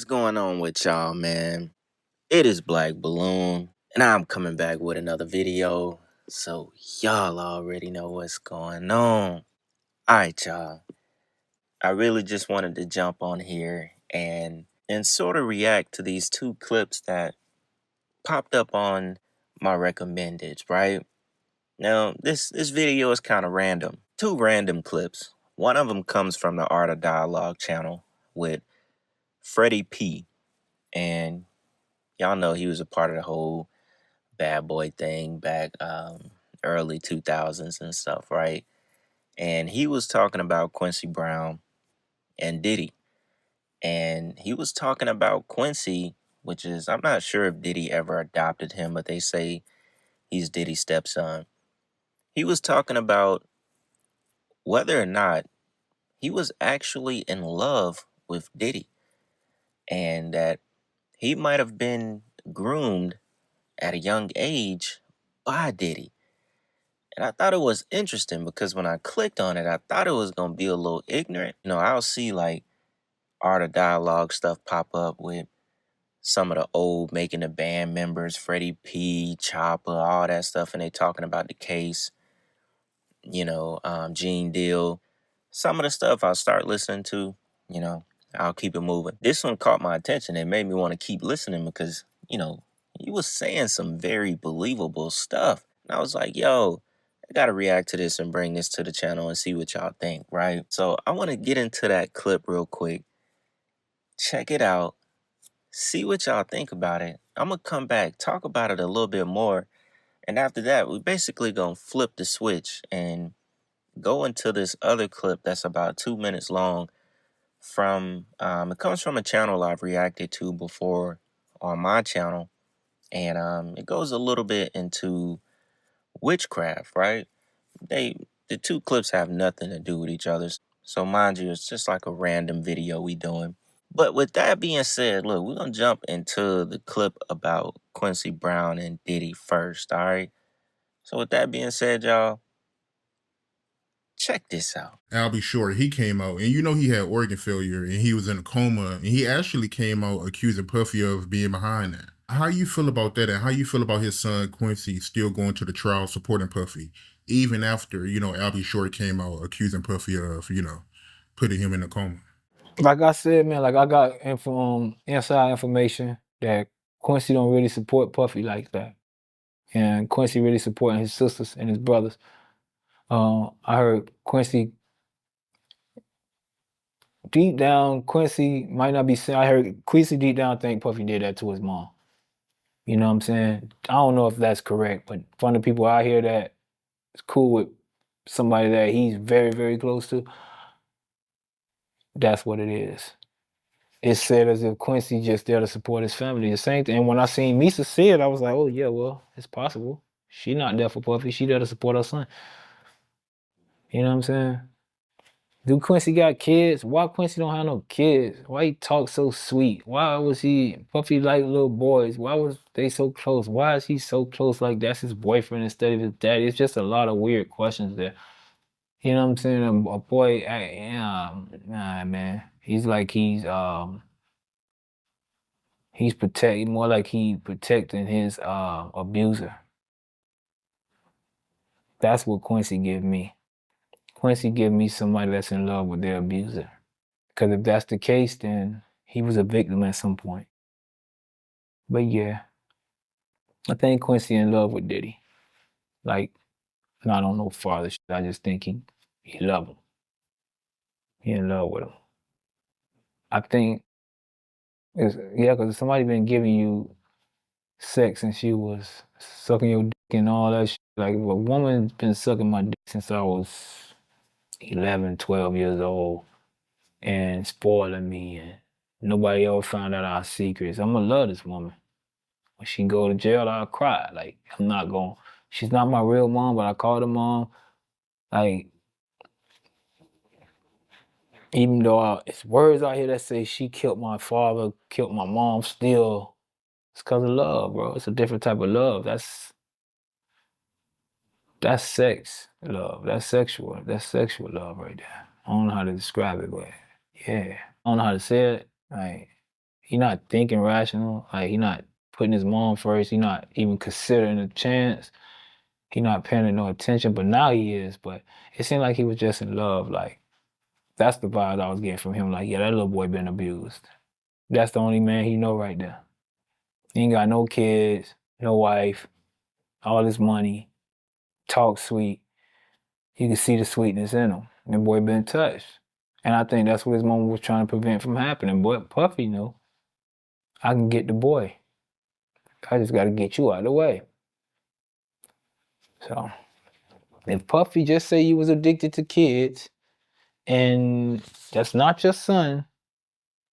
What's going on with y'all, man? It is Black Balloon, and I'm coming back with another video. So y'all already know what's going on. Alright, y'all. I really just wanted to jump on here and sort of react to these two clips that popped up on my recommended, right? Now, this video is kind of random. Two random clips. One of them comes from the Art of Dialogue channel with Freddie P. And y'all know he was a part of the whole bad boy thing back early 2000s and stuff, right? And he was talking about Quincy Brown and Diddy. And he was talking about Quincy, which is, I'm not sure if Diddy ever adopted him, but they say he's Diddy's stepson. He was talking about whether or not he was actually in love with Diddy and that he might have been groomed at a young age by Diddy. And I thought it was interesting because when I clicked on it, I thought it was going to be a little ignorant. You know, I'll see like Art of Dialogue stuff pop up with some of the old Making the Band members, Freddie P, Chopper, all that stuff. And they talking about the case, Gene Deal. Some of the stuff I'll start listening to, I'll keep it moving. This one caught my attention. It made me want to keep listening because, he was saying some very believable stuff. And I was like, yo, I gotta react to this and bring this to the channel and see what y'all think, right? So I want to get into that clip real quick. Check it out. See what y'all think about it. I'm gonna come back, talk about it a little bit more. And after that, we basically gonna flip the switch and go into this other clip that's about 2 minutes long from, it comes from a channel I've reacted to before on my channel. And it goes a little bit into witchcraft, right? The two clips have nothing to do with each other. So mind you, it's just like a random video we doing. But with that being said, look, we're gonna jump into the clip about Quincy Brown and Diddy first, all right? So with that being said, y'all, check this out. I'll be short. He came out, and he had organ failure, and he was in a coma, and he actually came out accusing Puffy of being behind that. How you feel about that, and how you feel about his son Quincy still going to the trial supporting Puffy, even after Albie Short came out accusing Puffy of putting him in a coma? Like I said, man, like I got inside information that Quincy don't really support Puffy like that, and Quincy really supporting his sisters and his brothers. I heard Quincy deep down, Quincy might not be saying. I heard Quincy deep down think Puffy did that to his mom. You know what I'm saying? I don't know if that's correct, but from the people I hear that it's cool with somebody that he's very, very close to, that's what it is. It's said as if Quincy just there to support his family. The same thing. And when I seen Misa say it, I was like, oh yeah, well, it's possible. She not there for Puffy. She there to support her son. You know what I'm saying? Do Quincy got kids? Why Quincy don't have no kids? Why he talk so sweet? Why was Puffy like little boys? Why was they so close? Why is he so close like that's his boyfriend instead of his daddy? It's just a lot of weird questions there. You know what I'm saying? A boy, nah, man. He's like he's more like he protecting his abuser. That's what Quincy give me. Quincy give me somebody that's in love with their abuser. Because if that's the case, then he was a victim at some point. But yeah, I think Quincy in love with Diddy. Like, I don't know father shit. I just think he love him. He in love with him. I think, because if somebody been giving you sex since she was sucking your dick and all that shit. Like, if a woman's been sucking my dick since I was 11, 12 years old and spoiling me and nobody ever found out our secrets, I'm gonna love this woman. When she go to jail, I'll cry. Like, she's not my real mom, but I call her mom. Like, even though it's words out here that say she killed my father, killed my mom, still, it's because of love, bro. It's a different type of love. That's sex love. That's sexual. That's sexual love right there. I don't know how to describe it, but yeah. I don't know how to say it. Like, he not thinking rational. Like, he not putting his mom first. He not even considering a chance. He not paying no attention, but now he is. But it seemed like he was just in love. Like, that's the vibe I was getting from him. Like, yeah, that little boy been abused. That's the only man he know right there. He ain't got no kids, no wife, all his money, talk sweet. You can see the sweetness in him. And the boy been touched. And I think that's what his mom was trying to prevent from happening. But Puffy knew, I can get the boy. I just got to get you out of the way. So, if Puffy just say you was addicted to kids, and that's not your son,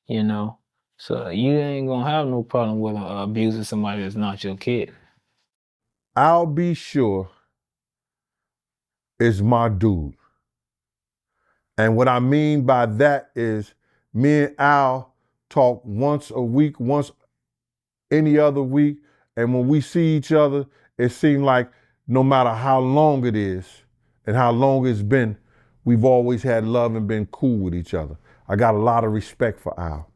you know, so you ain't gonna have no problem with abusing somebody that's not your kid. I'll be sure is my dude. And what I mean by that is me and Al talk once a week, once any other week. And when we see each other, it seems like no matter how long it is and how long it's been, we've always had love and been cool with each other. I got a lot of respect for Al.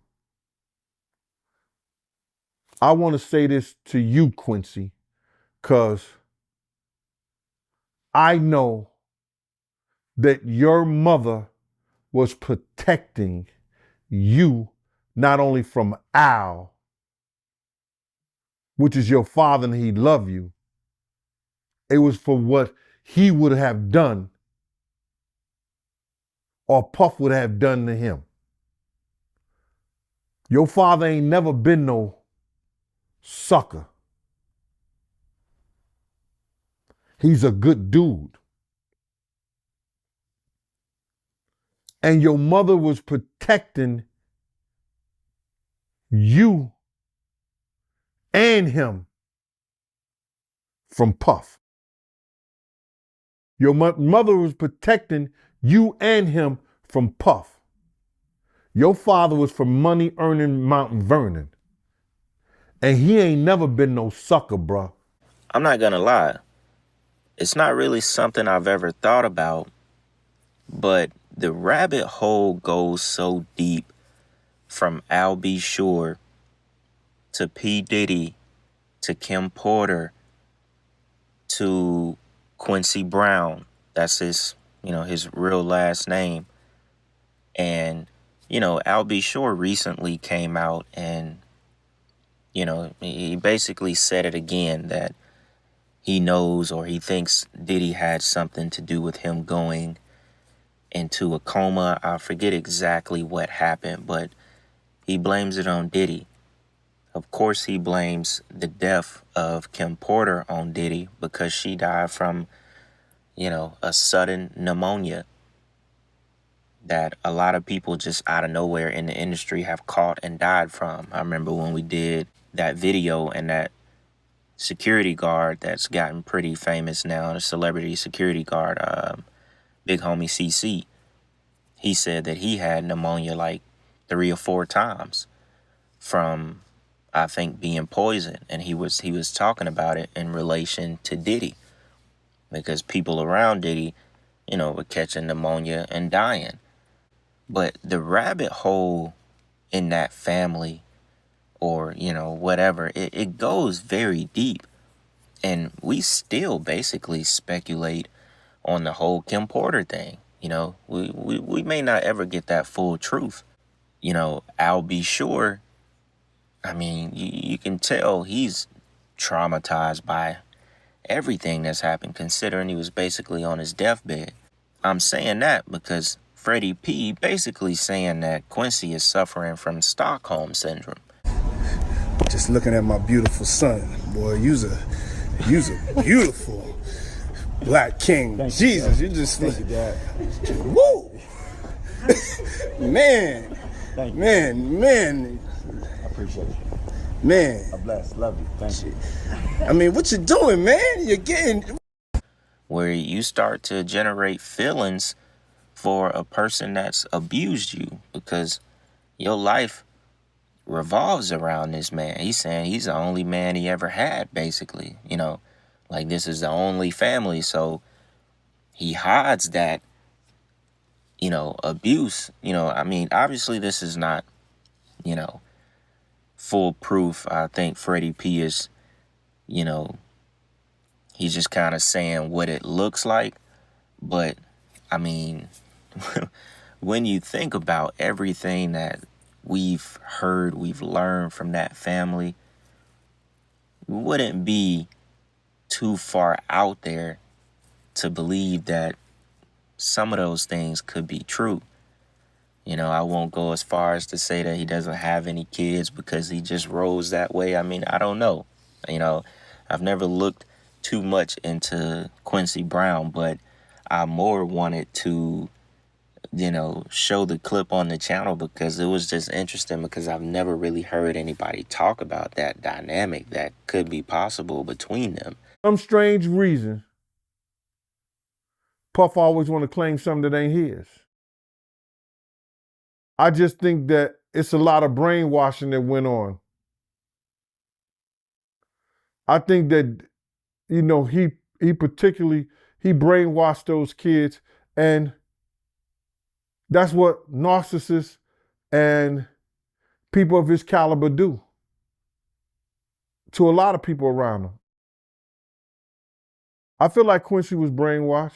I want to say this to you, Quincy, because I know that your mother was protecting you not only from Al, which is your father and he loved you, it was for what he would have done or Puff would have done to him. Your father ain't never been no sucker. He's a good dude. And your mother was protecting you and him from Puff. Your mother was protecting you and him from Puff. Your father was from money earning Mount Vernon. And he ain't never been no sucker, bruh. I'm not gonna lie. It's not really something I've ever thought about, but the rabbit hole goes so deep from Al B. Sure to P. Diddy to Kim Porter to Quincy Brown. That's his real last name. And, Al B. Sure recently came out and, he basically said it again that he knows or he thinks Diddy had something to do with him going into a coma. I forget exactly what happened, but he blames it on Diddy. Of course, he blames the death of Kim Porter on Diddy because she died from, a sudden pneumonia that a lot of people just out of nowhere in the industry have caught and died from. I remember when we did that video and that security guard that's gotten pretty famous now, the celebrity security guard, Big Homie CC, he said that he had pneumonia like 3 or 4 times from, I think, being poisoned. And he was talking about it in relation to Diddy because people around Diddy, were catching pneumonia and dying. But the rabbit hole in that family or, whatever, it goes very deep. And we still basically speculate on the whole Kim Porter thing. We may not ever get that full truth. Al B. Sure, I mean, you can tell he's traumatized by everything that's happened, considering he was basically on his deathbed. I'm saying that because Freddie P basically saying that Quincy is suffering from Stockholm syndrome. Just looking at my beautiful son, boy, you's a beautiful black king. Thank Jesus, you, you just thank you, Dad. woo, man, Thank you. man, I appreciate it. man. I'm blessed. Love you. Thank you. I mean, what you doing, man? You're getting Where you start to generate feelings for a person that's abused you because your life revolves around this man. He's saying he's the only man he ever had, basically. Like this is the only family. So he hides that, abuse. I mean, obviously this is not, foolproof. I think Freddie P is, you know, he's just kind of saying what it looks like. But, I mean, when you think about everything that we've heard, we've learned from that family, it wouldn't be too far out there to believe that some of those things could be true. You know, I won't go as far as to say that he doesn't have any kids because he just rose that way. I mean, I don't know. You know, I've never looked too much into Quincy Brown, but I more wanted to, you know, show the clip on the channel because it was just interesting, because I've never really heard anybody talk about that dynamic that could be possible between them. Some strange reason, Puff always want to claim something that ain't his. I just think that it's a lot of brainwashing that went on. I think that, you know, he particularly, he brainwashed those kids, and that's what narcissists and people of his caliber do to a lot of people around him. I feel like Quincy was brainwashed.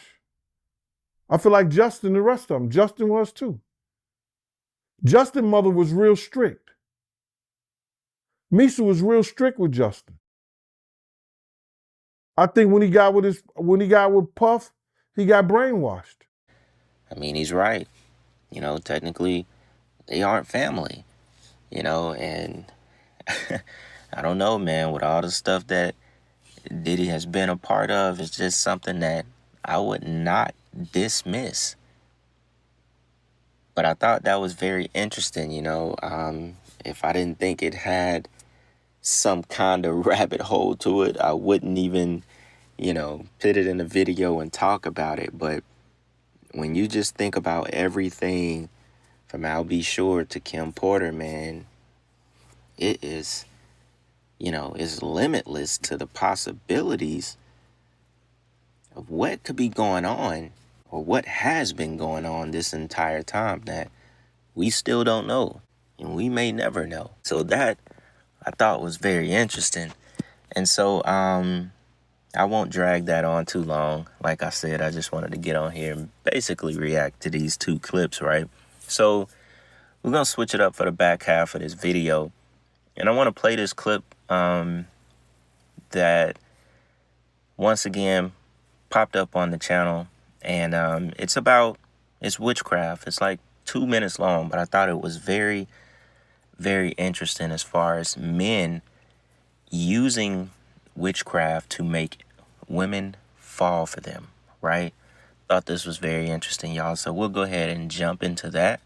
I feel like Justin, the rest of them, Justin was too. Justin's mother was real strict. Misa was real strict with Justin. I think when he got with Puff, he got brainwashed. I mean, he's right. You know, technically, they aren't family. You know, and I don't know, man, with all the stuff that Diddy has been a part of, it's just something that I would not dismiss. But I thought that was very interesting, you know. If I didn't think it had some kind of rabbit hole to it, I wouldn't even, you know, put it in a video and talk about it. But when you just think about everything from Al B. Sure to Kim Porter, man, it is, you know, it's limitless to the possibilities of what could be going on, or what has been going on this entire time that we still don't know, and we may never know. So that I thought was very interesting. And so I won't drag that on too long. Like I said, I just wanted to get on here and basically react to these two clips, right? So we're going to switch it up for the back half of this video. And I want to play this clip that, once again, popped up on the channel. And it's witchcraft. It's like 2 minutes long, but I thought it was very, very interesting as far as men using witchcraft to make women fall for them, right? Thought this was very interesting, y'all. So we'll go ahead and jump into that.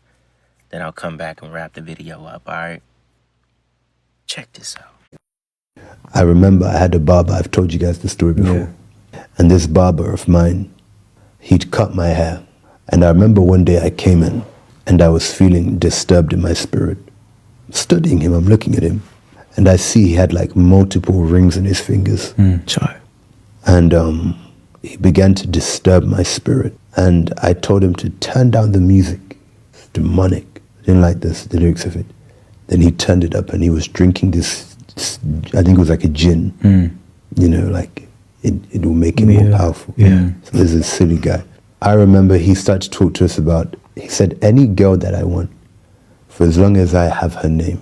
Then I'll come back and wrap the video up, all right? Check this out. I remember I had a barber, I've told you guys the story before. Yeah. And this barber of mine, he'd cut my hair. And I remember one day I came in and I was feeling disturbed in my spirit. Studying him, I'm looking at him. And I see he had like multiple rings in his fingers. And he began to disturb my spirit. And I told him to turn down the music. It's demonic. I didn't like the lyrics of it. Then he turned it up and he was drinking this, I think it was like a gin. You know, like it will make him more powerful. Yeah. So this is a silly guy. I remember he started to talk to us about, he said, any girl that I want, for as long as I have her name,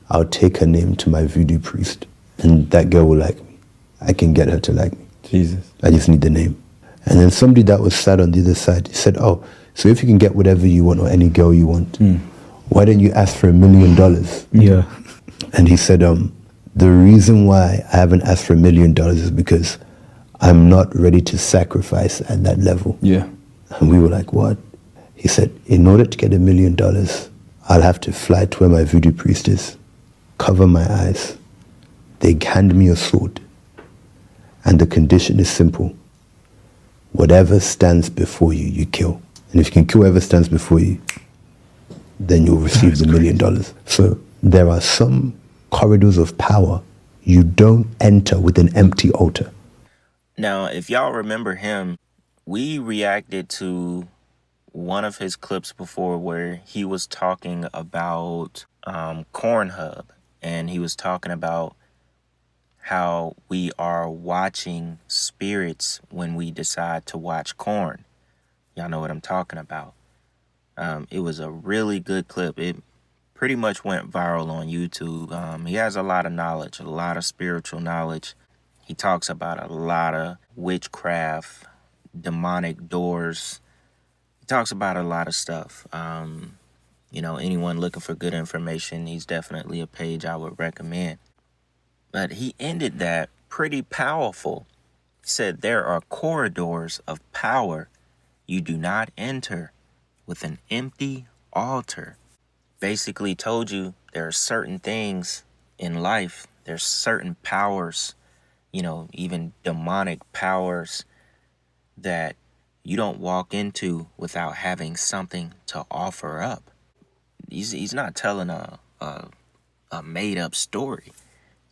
I'll take her name to my voodoo priest. And that girl will like me. I can get her to like me. Jesus. I just need the name. And then somebody that was sat on the other side, he said, oh, so if you can get whatever you want or any girl you want, why don't you ask for $1 million? Yeah. And he said, the reason why I haven't asked for $1 million is because I'm not ready to sacrifice at that level. Yeah. And we were like, what? He said, in order to get $1 million, I'll have to fly to where my voodoo priest is, cover my eyes. They hand me a sword. And the condition is simple. Whatever stands before you, you kill. And if you can kill whoever stands before you, then you'll receive the $1 million. So there are some corridors of power you don't enter with an empty altar. Now, if y'all remember him, we reacted to one of his clips before where he was talking about Cornhub and he was talking about how we are watching spirits when we decide to watch corn. Y'all know what I'm talking about. It was a really good clip. It pretty much went viral on YouTube. He has a lot of knowledge, a lot of spiritual knowledge. He talks about a lot of witchcraft, demonic doors. He talks about a lot of stuff. You know, anyone looking for good information, he's definitely a page I would recommend. But he ended that pretty powerful. He said, there are corridors of power you do not enter with an empty altar. Basically told you there are certain things in life, there's certain powers, you know, even demonic powers that you don't walk into without having something to offer up. He's not telling a made up story,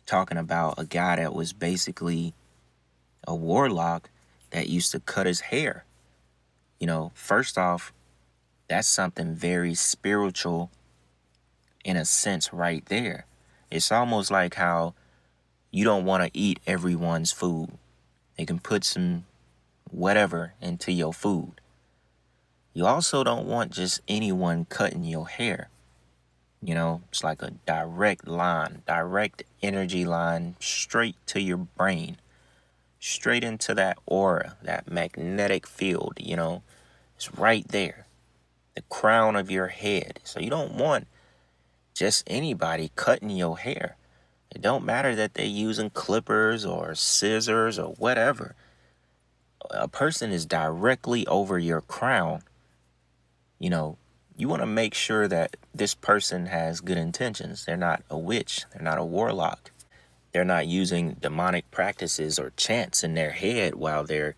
talking about a guy that was basically a warlock that used to cut his hair. You know, first off, that's something very spiritual in a sense right there. It's almost like how you don't want to eat everyone's food. They can put some whatever into your food. You also don't want just anyone cutting your hair. You know, it's like a direct line, direct energy line straight to your brain, straight into that aura, that magnetic field, you know, it's right there, the crown of your head. So you don't want just anybody cutting your hair. It don't matter that they're using clippers or scissors or whatever. A person is directly over your crown. You know, you want to make sure that this person has good intentions. They're not a witch. They're not a warlock. They're not using demonic practices or chants in their head while they're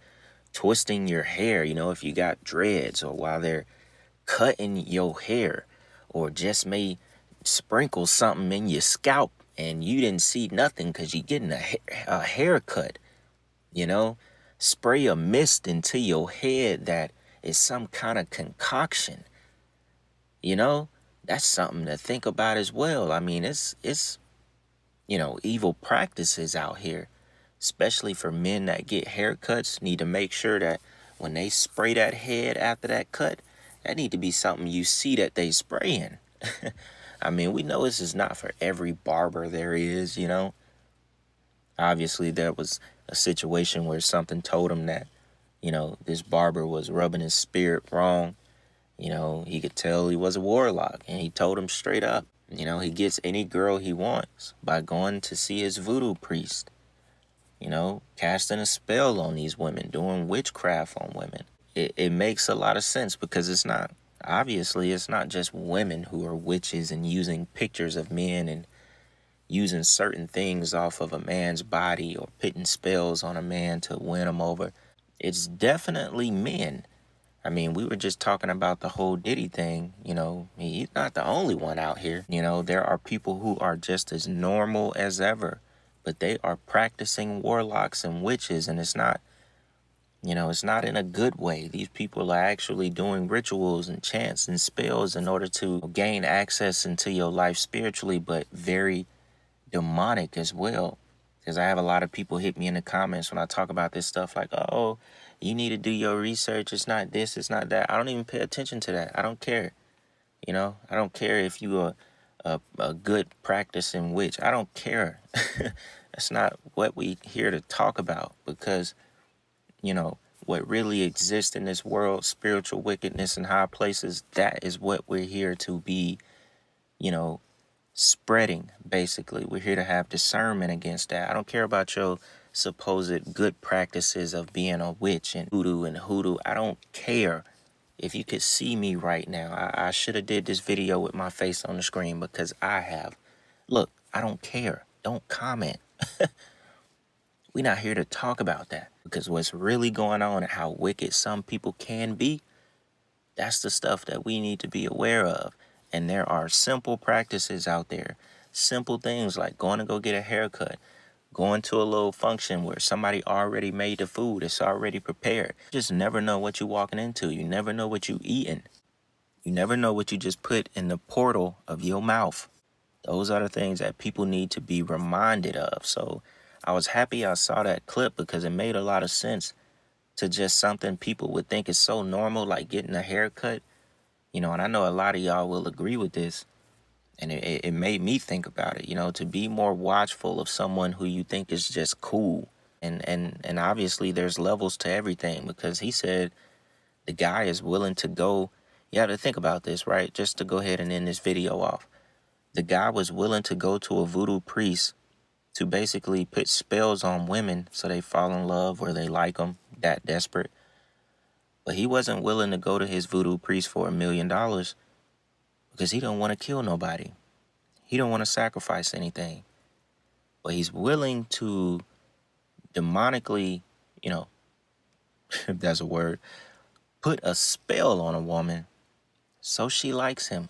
twisting your hair, you know, if you got dreads, or while they're cutting your hair, or just may sprinkle something in your scalp and you didn't see nothing because you're getting a haircut, you know, spray a mist into your head that is some kind of concoction. You know, that's something to think about as well. I mean, it's you know, evil practices out here, especially for men that get haircuts. Need to make sure that when they spray that head after that cut, that need to be something you see that they spraying. I mean, we know this is not for every barber there is, you know. Obviously, there was a situation where something told him that, you know, this barber was rubbing his spirit wrong. You know, he could tell he was a warlock, and he told him straight up. You know, he gets any girl he wants by going to see his voodoo priest. You know, casting a spell on these women, doing witchcraft on women. It makes a lot of sense, because it's not, obviously, it's not just women who are witches and using pictures of men and using certain things off of a man's body or putting spells on a man to win him over. It's definitely men. I mean, we were just talking about the whole Diddy thing. You know, he's not the only one out here. You know, there are people who are just as normal as ever, but they are practicing warlocks and witches, and it's not, you know, it's not in a good way. These people are actually doing rituals and chants and spells in order to gain access into your life spiritually, but very demonic as well. Because I have a lot of people hit me in the comments when I talk about this stuff like, oh, you need to do your research. It's not this, it's not that. I don't even pay attention to that. I don't care. You know, I don't care if you are a good practicing witch. I don't care. That's not what we here to talk about, because, you know, what really exists in this world, spiritual wickedness in high places, that is what we're here to be, you know, spreading. Basically, we're here to have discernment against that. I don't care about your supposed good practices of being a witch and hoodoo. I don't care. If you could see me right now, I should have did this video with my face on the screen, because I have. Look, I don't care. Don't comment. We're not here to talk about that, because what's really going on and how wicked some people can be, that's the stuff that we need to be aware of. And there are simple practices out there, simple things like going to go get a haircut, going to a little function where somebody already made the food, it's already prepared. You just never know what you're walking into. You never know what you're eating. You never know what you just put in the portal of your mouth. Those are the things that people need to be reminded of. So I was happy I saw that clip because it made a lot of sense to just something people would think is so normal, like getting a haircut. You know, and I know a lot of y'all will agree with this. And it made me think about it, you know, to be more watchful of someone who you think is just cool. And obviously there's levels to everything, because he said the guy is willing to go. You have to think about this, right? Just to go ahead and end this video off. The guy was willing to go to a voodoo priest to basically put spells on women so they fall in love or they like them that desperate. But he wasn't willing to go to his voodoo priest for $1 million because he don't want to kill nobody. He don't want to sacrifice anything. But he's willing to demonically, you know, if that's a word, put a spell on a woman so she likes him.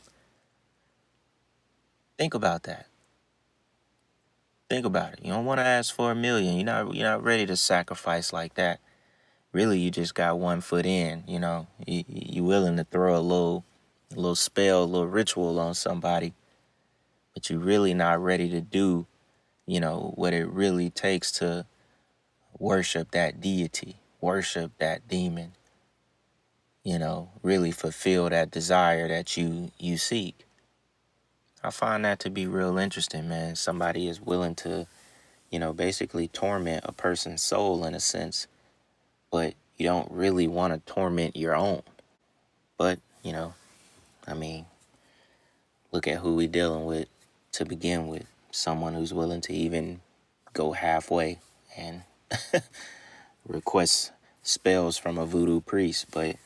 Think about that. Think about it. You don't want to ask for $1 million. You're not ready to sacrifice like that. Really, you just got 1 foot in. You know, you willing to throw a little spell, a little ritual on somebody, but you're really not ready to do, you know, what it really takes to worship that deity, worship that demon. You know, really fulfill that desire that you seek. I find that to be real interesting, man. Somebody is willing to, you know, basically torment a person's soul in a sense, but you don't really want to torment your own. But, you know, I mean, look at who we dealing with to begin with. Someone who's willing to even go halfway and request spells from a voodoo priest. But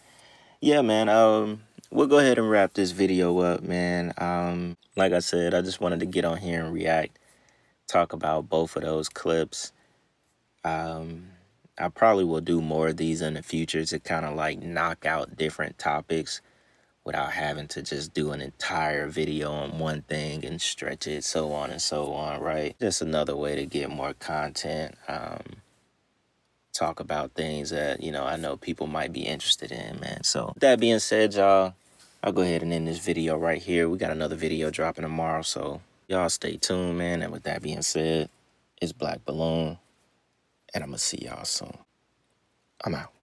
yeah, man, we'll go ahead and wrap this video up, man. Like I said, I just wanted to get on here and react, talk about both of those clips. I probably will do more of these in the future to kind of like knock out different topics without having to just do an entire video on one thing and stretch it, so on and so on, right? Just another way to get more content, talk about things that, you know, I know people might be interested in, man. So with that being said, y'all, I'll go ahead and end this video right here. We got another video dropping tomorrow, so y'all stay tuned, man. And with that being said, it's Black Balloon, and I'm gonna see y'all soon. I'm out.